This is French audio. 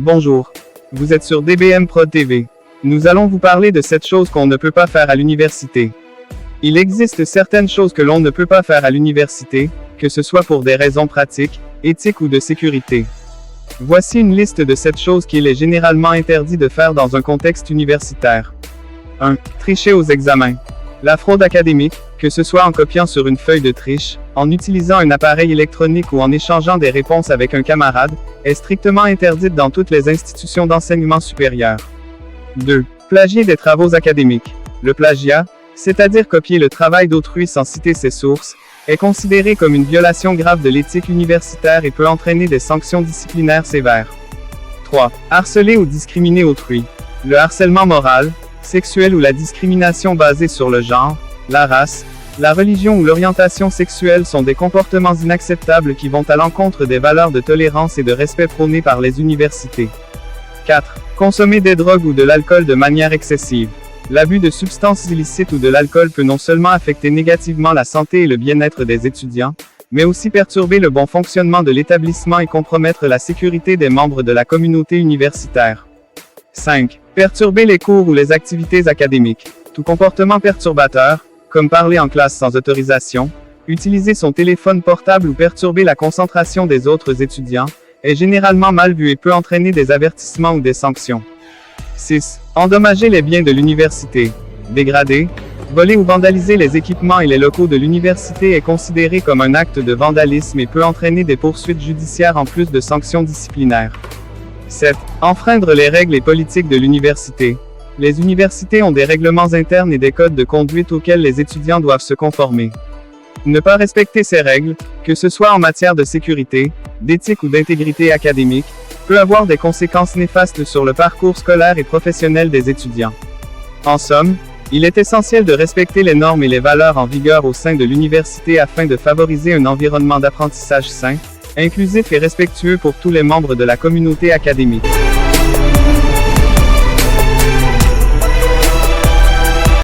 Bonjour. Vous êtes sur DBM Prod TV. Nous allons vous parler de cette chose qu'on ne peut pas faire à l'université. Il existe certaines choses que l'on ne peut pas faire à l'université, que ce soit pour des raisons pratiques, éthiques ou de sécurité. Voici une liste de cette chose qu'il est généralement interdit de faire dans un contexte universitaire. 1. Tricher aux examens. La fraude académique, que ce soit en copiant sur une feuille de triche, en utilisant un appareil électronique ou en échangeant des réponses avec un camarade, est strictement interdite dans toutes les institutions d'enseignement supérieur. 2. Plagier des travaux académiques. Le plagiat, c'est-à-dire copier le travail d'autrui sans citer ses sources, est considéré comme une violation grave de l'éthique universitaire et peut entraîner des sanctions disciplinaires sévères. 3. Harceler ou discriminer autrui. Le harcèlement moral, sexuel ou la discrimination basée sur le genre, la race, la religion ou l'orientation sexuelle sont des comportements inacceptables qui vont à l'encontre des valeurs de tolérance et de respect prônées par les universités. 4. Consommer des drogues ou de l'alcool de manière excessive. L'abus de substances illicites ou de l'alcool peut non seulement affecter négativement la santé et le bien-être des étudiants, mais aussi perturber le bon fonctionnement de l'établissement et compromettre la sécurité des membres de la communauté universitaire. 5. Perturber les cours ou les activités académiques. Tout comportement perturbateur, comme parler en classe sans autorisation, utiliser son téléphone portable ou perturber la concentration des autres étudiants, est généralement mal vu et peut entraîner des avertissements ou des sanctions. 6. Endommager les biens de l'université. Dégrader, voler ou vandaliser les équipements et les locaux de l'université est considéré comme un acte de vandalisme et peut entraîner des poursuites judiciaires en plus de sanctions disciplinaires. 7. Enfreindre les règles et politiques de l'université. Les universités ont des règlements internes et des codes de conduite auxquels les étudiants doivent se conformer. Ne pas respecter ces règles, que ce soit en matière de sécurité, d'éthique ou d'intégrité académique, peut avoir des conséquences néfastes sur le parcours scolaire et professionnel des étudiants. En somme, il est essentiel de respecter les normes et les valeurs en vigueur au sein de l'université afin de favoriser un environnement d'apprentissage sain, inclusif et respectueux pour tous les membres de la communauté académique.